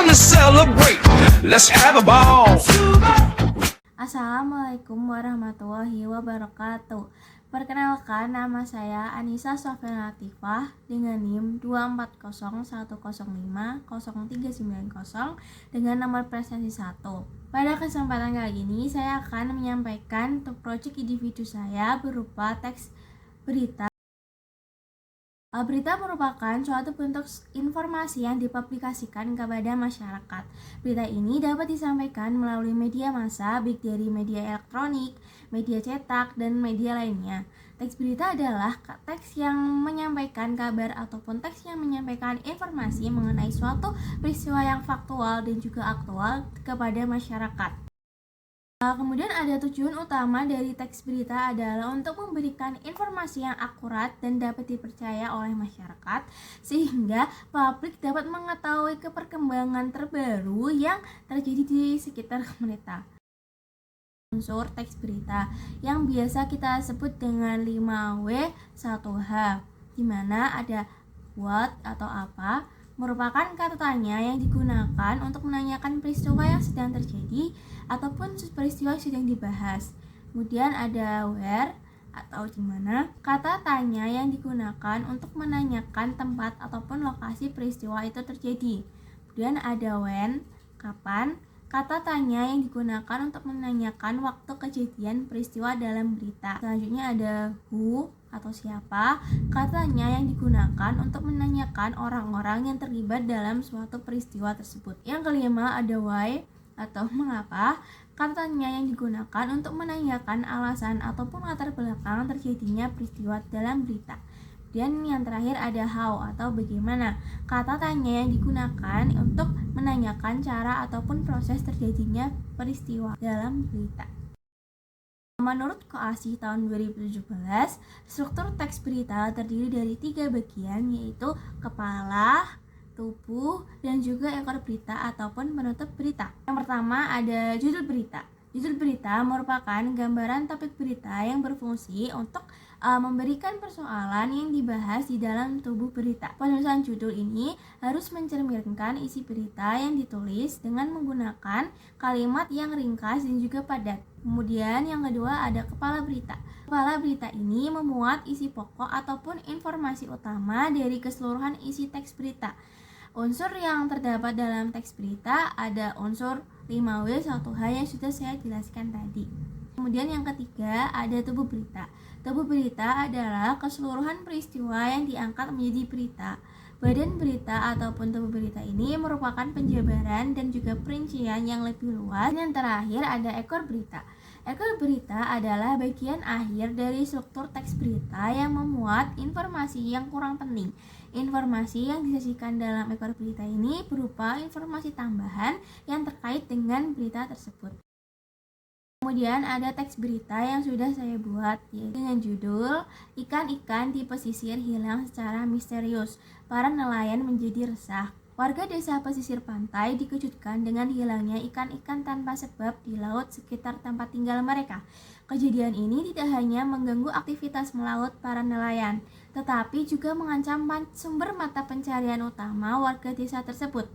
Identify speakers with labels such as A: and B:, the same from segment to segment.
A: to celebrate. Let's have a ball.
B: Assalamualaikum warahmatullahi wabarakatuh. Perkenalkan, nama saya Anissa Sofiana Latifah dengan NIM 24101050390 dengan nomor presensi 1. Pada kesempatan kali ini saya akan menyampaikan proyek individu saya berupa teks berita. Berita merupakan suatu bentuk informasi yang dipublikasikan kepada masyarakat. Berita ini dapat disampaikan melalui media massa, baik dari media elektronik, media cetak, dan media lainnya. Teks berita adalah teks yang menyampaikan kabar ataupun teks yang menyampaikan informasi mengenai suatu peristiwa yang faktual dan juga aktual kepada masyarakat. Kemudian ada tujuan utama dari teks berita adalah untuk memberikan informasi yang akurat dan dapat dipercaya oleh masyarakat sehingga publik dapat mengetahui perkembangan terbaru yang terjadi di sekitar mereka. Unsur teks berita yang biasa kita sebut dengan 5W 1H, di mana ada what atau apa merupakan kata tanya yang digunakan untuk menanyakan peristiwa yang sedang terjadi ataupun peristiwa yang sedang dibahas. Kemudian ada where atau di mana, kata tanya yang digunakan untuk menanyakan tempat ataupun lokasi peristiwa itu terjadi. Kemudian ada when, kapan, kata tanya yang digunakan untuk menanyakan waktu kejadian peristiwa dalam berita. Selanjutnya ada who atau siapa, katanya yang digunakan untuk menanyakan orang-orang yang terlibat dalam suatu peristiwa tersebut. Yang kelima ada why atau mengapa, katanya yang digunakan untuk menanyakan alasan ataupun latar belakang terjadinya peristiwa dalam berita. Dan yang terakhir ada how atau bagaimana, kata tanya yang digunakan untuk menanyakan cara ataupun proses terjadinya peristiwa dalam berita. Menurut KOASI tahun 2017, struktur teks berita terdiri dari 3 bagian, yaitu kepala, tubuh, dan juga ekor berita ataupun penutup berita. Yang pertama ada judul berita. Judul berita merupakan gambaran topik berita yang berfungsi untuk memberikan persoalan yang dibahas di dalam tubuh berita. Penulisan judul ini harus mencerminkan isi berita yang ditulis dengan menggunakan kalimat yang ringkas dan juga padat. Kemudian yang kedua ada kepala berita. Kepala berita ini memuat isi pokok ataupun informasi utama dari keseluruhan isi teks berita. Unsur yang terdapat dalam teks berita ada unsur 5W 1H yang sudah saya jelaskan tadi. Kemudian yang ketiga ada tubuh berita. Tubuh berita adalah keseluruhan peristiwa yang diangkat menjadi berita. Badan berita ataupun tubuh berita ini merupakan penjabaran dan juga perincian yang lebih luas. Dan yang terakhir ada ekor berita. Ekor berita adalah bagian akhir dari struktur teks berita yang memuat informasi yang kurang penting. Informasi yang disajikan dalam ekor berita ini berupa informasi tambahan yang terkait dengan berita tersebut. Kemudian ada teks berita yang sudah saya buat, yaitu dengan judul Ikan-ikan di pesisir hilang secara misterius. Para nelayan menjadi resah. Warga desa pesisir pantai dikejutkan dengan hilangnya ikan-ikan tanpa sebab di laut sekitar tempat tinggal mereka. Kejadian ini tidak hanya mengganggu aktivitas melaut para nelayan, tetapi juga mengancam sumber mata pencarian utama warga desa tersebut.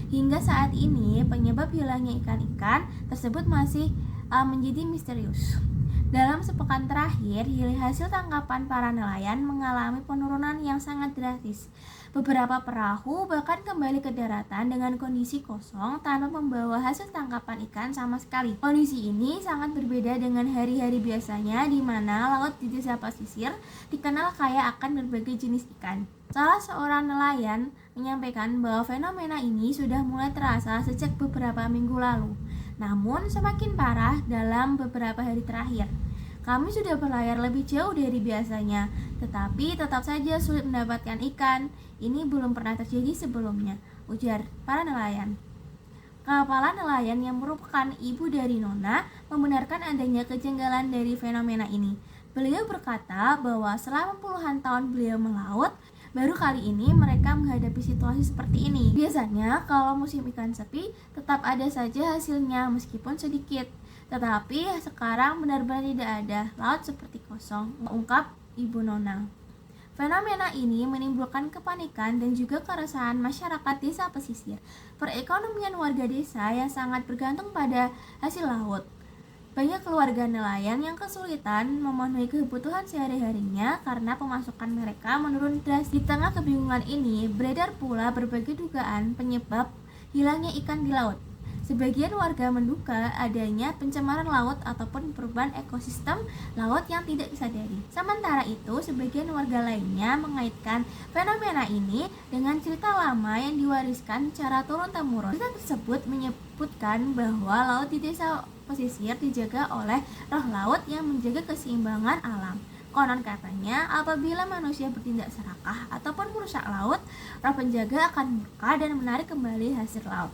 B: Hingga saat ini, penyebab hilangnya ikan-ikan tersebut masih menjadi misterius. Dalam sepekan terakhir, hasil tangkapan para nelayan mengalami penurunan yang sangat drastis. Beberapa perahu bahkan kembali ke daratan dengan kondisi kosong tanpa membawa hasil tangkapan ikan sama sekali. Kondisi ini sangat berbeda dengan hari-hari biasanya di mana laut di desa pesisir dikenal kaya akan berbagai jenis ikan. Salah seorang nelayan menyampaikan bahwa fenomena ini sudah mulai terasa sejak beberapa minggu lalu. Namun semakin parah dalam beberapa hari terakhir. Kami sudah berlayar lebih jauh dari biasanya, tetapi tetap saja sulit mendapatkan ikan. Ini belum pernah terjadi sebelumnya, ujar para nelayan. Kepala nelayan yang merupakan ibu dari Nona membenarkan adanya kejanggalan dari fenomena ini. Beliau berkata bahwa selama puluhan tahun beliau melaut, baru kali ini mereka menghadapi situasi seperti ini. Biasanya kalau musim ikan sepi, tetap ada saja hasilnya meskipun sedikit. Tetapi sekarang benar-benar tidak ada, laut seperti kosong, ungkap Ibu Nona. Fenomena ini menimbulkan kepanikan dan juga keresahan masyarakat desa pesisir. Perekonomian warga desa yang sangat bergantung pada hasil laut. Banyak keluarga nelayan yang kesulitan memenuhi kebutuhan sehari-harinya karena pemasukan mereka menurun drastis. Di tengah kebingungan ini, beredar pula berbagai dugaan penyebab hilangnya ikan di laut. Sebagian warga menduga adanya pencemaran laut ataupun perubahan ekosistem laut yang tidak disadari. Sementara itu, sebagian warga lainnya mengaitkan fenomena ini dengan cerita lama yang diwariskan secara turun-temurun. Cerita tersebut menyebutkan bahwa laut di desa pesisir dijaga oleh roh laut yang menjaga keseimbangan alam. Konon katanya, apabila manusia bertindak serakah ataupun merusak laut, roh penjaga akan murka dan menarik kembali hasil laut.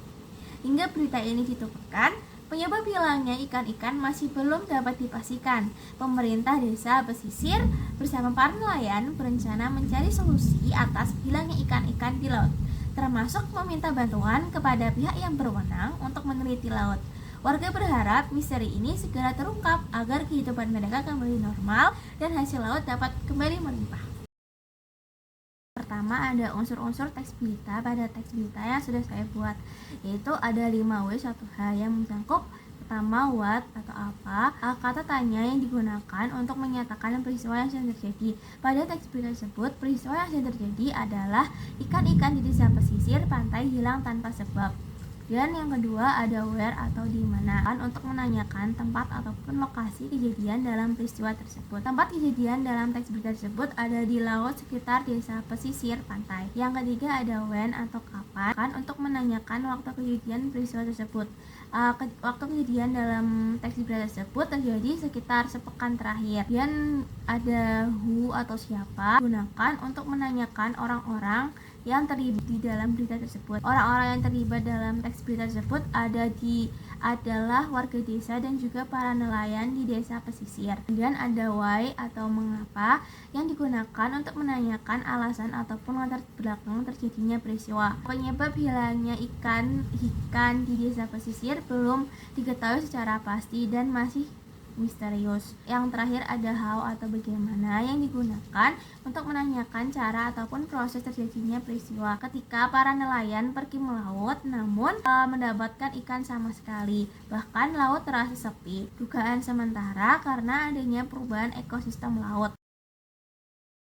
B: Hingga berita ini dituturkan, penyebab hilangnya ikan-ikan masih belum dapat dipastikan. Pemerintah desa pesisir bersama para nelayan berencana mencari solusi atas hilangnya ikan-ikan di laut, termasuk meminta bantuan kepada pihak yang berwenang untuk meneliti laut. Warga berharap misteri ini segera terungkap agar kehidupan mereka kembali normal dan hasil laut dapat kembali melimpah. Pertama, ada unsur-unsur teks berita pada teks berita yang sudah saya buat, yaitu ada 5W 1H yang mencakup pertama what atau apa, kata tanya yang digunakan untuk menyatakan peristiwa yang sedang terjadi. Pada teks berita tersebut, peristiwa yang sedang terjadi adalah ikan-ikan di desa pesisir pantai hilang tanpa sebab. Dan yang kedua ada where atau di mana, untuk menanyakan tempat ataupun lokasi kejadian dalam peristiwa tersebut. Tempat kejadian dalam teks berita tersebut ada di laut sekitar desa pesisir pantai. Yang ketiga ada when atau kapan, untuk menanyakan waktu kejadian peristiwa tersebut. Waktu kejadian dalam teks berita tersebut terjadi sekitar sepekan terakhir. Dan ada who atau siapa, gunakan untuk menanyakan orang-orang yang terlibat di dalam berita tersebut. Orang-orang yang terlibat dalam teks berita tersebut adalah warga desa dan juga para nelayan di desa pesisir. Kemudian ada why atau mengapa yang digunakan untuk menanyakan alasan ataupun latar belakang terjadinya peristiwa. Penyebab hilangnya ikan di desa pesisir belum diketahui secara pasti dan masih misterius. Yang terakhir ada how atau bagaimana yang digunakan untuk menanyakan cara ataupun proses terjadinya peristiwa ketika para nelayan pergi melaut namun mendapatkan ikan sama sekali, bahkan laut terasa sepi. Dugaan sementara karena adanya perubahan ekosistem laut.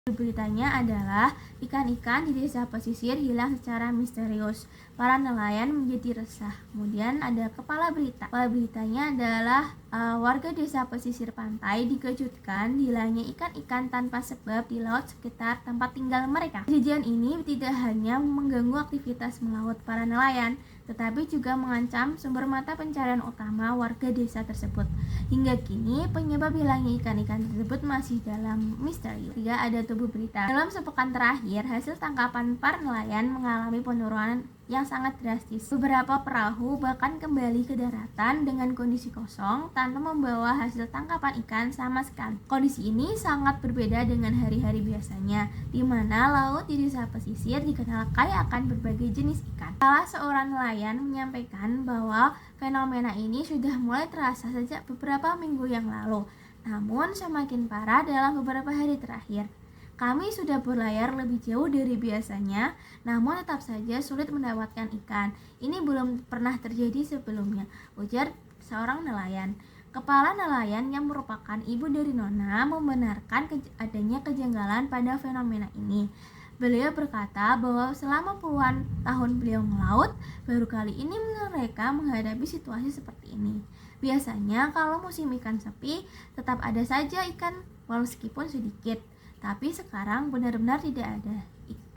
B: Beritanya adalah ikan-ikan di desa pesisir hilang secara misterius. Para nelayan menjadi resah. Kemudian ada kepala berita. Kepala beritanya adalah warga desa pesisir pantai dikejutkan hilangnya ikan-ikan tanpa sebab di laut sekitar tempat tinggal mereka. Kejadian ini tidak hanya mengganggu aktivitas melaut para nelayan, tetapi juga mengancam sumber mata pencarian utama warga desa tersebut. Hingga kini penyebab hilangnya ikan-ikan tersebut masih dalam misteri. Ketiga ada tubuh berita. Dalam sepekan terakhir, hasil tangkapan para nelayan mengalami penurunan yang sangat drastis. Beberapa perahu bahkan kembali ke daratan dengan kondisi kosong tanpa membawa hasil tangkapan ikan sama sekali. Kondisi ini sangat berbeda dengan hari-hari biasanya, di mana laut di desa pesisir dikenal kaya akan berbagai jenis ikan. Salah seorang nelayan menyampaikan bahwa fenomena ini sudah mulai terasa sejak beberapa minggu yang lalu, namun semakin parah dalam beberapa hari terakhir. Kami sudah berlayar lebih jauh dari biasanya, namun tetap saja sulit mendapatkan ikan. Ini belum pernah terjadi sebelumnya, ujar seorang nelayan. Kepala nelayan yang merupakan ibu dari Nona membenarkan adanya kejanggalan pada fenomena ini. Beliau berkata bahwa selama puluhan tahun beliau melaut, baru kali ini mereka menghadapi situasi seperti ini. Biasanya kalau musim ikan sepi, tetap ada saja ikan walau meskipun sedikit. Tapi sekarang benar-benar tidak ada.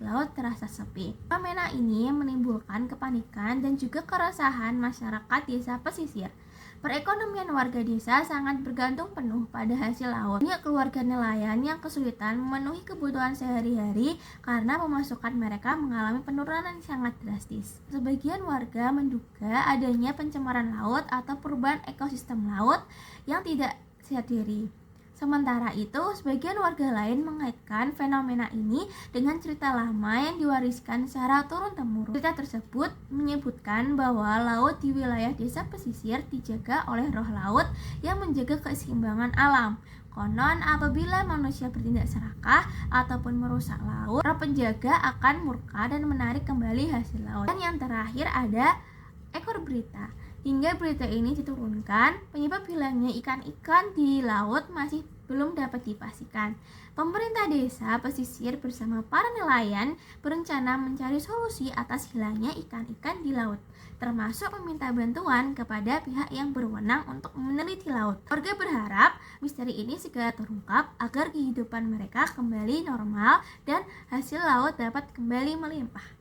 B: Laut terasa sepi. Fenomena ini menimbulkan kepanikan dan juga keresahan masyarakat desa pesisir. Perekonomian warga desa sangat bergantung penuh pada hasil laut. Banyak keluarga nelayan yang kesulitan memenuhi kebutuhan sehari-hari karena pemasukan mereka mengalami penurunan yang sangat drastis. Sebagian warga menduga adanya pencemaran laut atau perubahan ekosistem laut yang tidak disadari. Sementara itu, sebagian warga lain mengaitkan fenomena ini dengan cerita lama yang diwariskan secara turun-temurun. Cerita tersebut menyebutkan bahwa laut di wilayah desa pesisir dijaga oleh roh laut yang menjaga keseimbangan alam. Konon apabila manusia bertindak serakah ataupun merusak laut, para penjaga akan murka dan menarik kembali hasil laut. Dan yang terakhir ada ekor berita. Hingga berita ini diturunkan, penyebab hilangnya ikan-ikan di laut masih belum dapat dipastikan. Pemerintah desa pesisir bersama para nelayan berencana mencari solusi atas hilangnya ikan-ikan di laut, termasuk meminta bantuan kepada pihak yang berwenang untuk meneliti laut. Warga berharap misteri ini segera terungkap agar kehidupan mereka kembali normal dan hasil laut dapat kembali melimpah.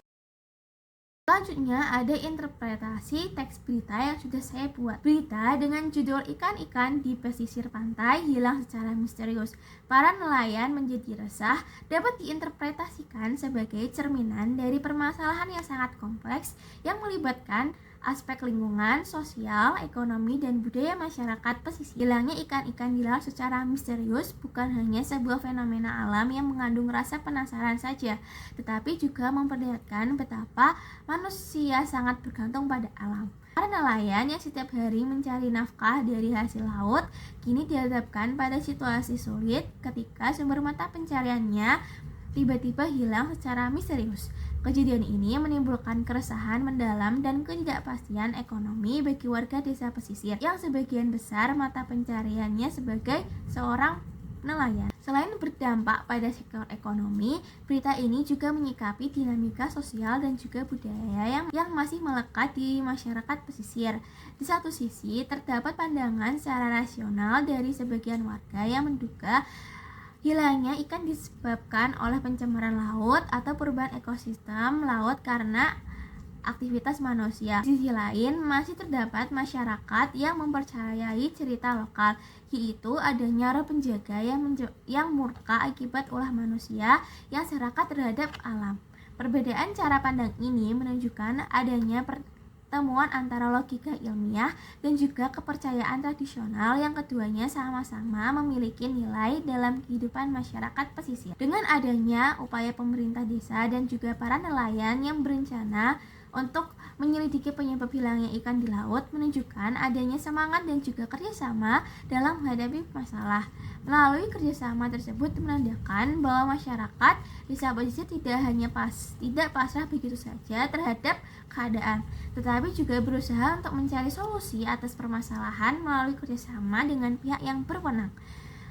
B: Selanjutnya ada interpretasi teks berita yang sudah saya buat. Berita dengan judul ikan-ikan di pesisir pantai hilang secara misterius. Para nelayan menjadi resah dapat diinterpretasikan sebagai cerminan dari permasalahan yang sangat kompleks yang melibatkan aspek lingkungan, sosial, ekonomi, dan budaya masyarakat pesisir. Hilangnya ikan-ikan di laut secara misterius bukan hanya sebuah fenomena alam yang mengandung rasa penasaran saja, tetapi juga memperlihatkan betapa manusia sangat bergantung pada alam. Para nelayan yang setiap hari mencari nafkah dari hasil laut kini dihadapkan pada situasi sulit ketika sumber mata pencariannya tiba-tiba hilang secara misterius. Kejadian ini menimbulkan keresahan mendalam dan ketidakpastian ekonomi bagi warga desa pesisir yang sebagian besar mata pencariannya sebagai seorang nelayan. Selain berdampak pada sektor ekonomi, berita ini juga menyikapi dinamika sosial dan juga budaya yang masih melekat di masyarakat pesisir. Di satu sisi, terdapat pandangan secara rasional dari sebagian warga yang menduga hilangnya ikan disebabkan oleh pencemaran laut atau perubahan ekosistem laut karena aktivitas manusia. Di sisi lain, masih terdapat masyarakat yang mempercayai cerita lokal, yaitu adanya roh penjaga yang murka akibat ulah manusia yang serakah terhadap alam. Perbedaan cara pandang ini menunjukkan adanya pertemuan antara logika ilmiah dan juga kepercayaan tradisional yang keduanya sama-sama memiliki nilai dalam kehidupan masyarakat pesisir. Dengan adanya upaya pemerintah desa dan juga para nelayan yang berencana untuk menyelidiki penyebab hilangnya ikan di laut menunjukkan adanya semangat dan juga kerjasama dalam menghadapi masalah. Melalui kerjasama tersebut menandakan bahwa masyarakat desa pesisir tidak pasrah begitu saja terhadap keadaan, tetapi juga berusaha untuk mencari solusi atas permasalahan melalui kerjasama dengan pihak yang berwenang.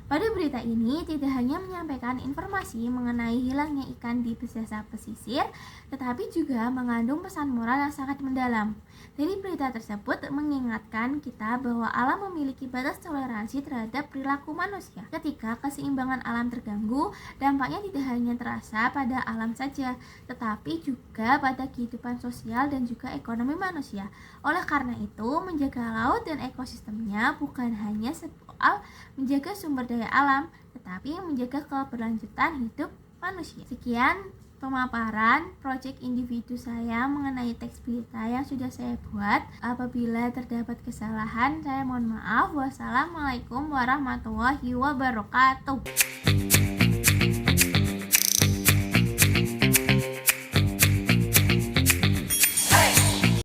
B: Pada berita ini tidak hanya menyampaikan informasi mengenai hilangnya ikan di desa pesisir, tetapi juga mengandung pesan moral yang sangat mendalam. Dari berita tersebut mengingatkan kita bahwa alam memiliki batas toleransi terhadap perilaku manusia. Ketika keseimbangan alam terganggu, dampaknya tidak hanya terasa pada alam saja, tetapi juga pada kehidupan sosial dan juga ekonomi manusia. Oleh karena itu, menjaga laut dan ekosistemnya bukan hanya soal menjaga sumber daya alam, tetapi menjaga keberlanjutan hidup manusia. Sekian pemaparan proyek individu saya mengenai teks berita yang sudah saya buat. Apabila terdapat kesalahan, saya mohon maaf. Wassalamualaikum warahmatullahi wabarakatuh.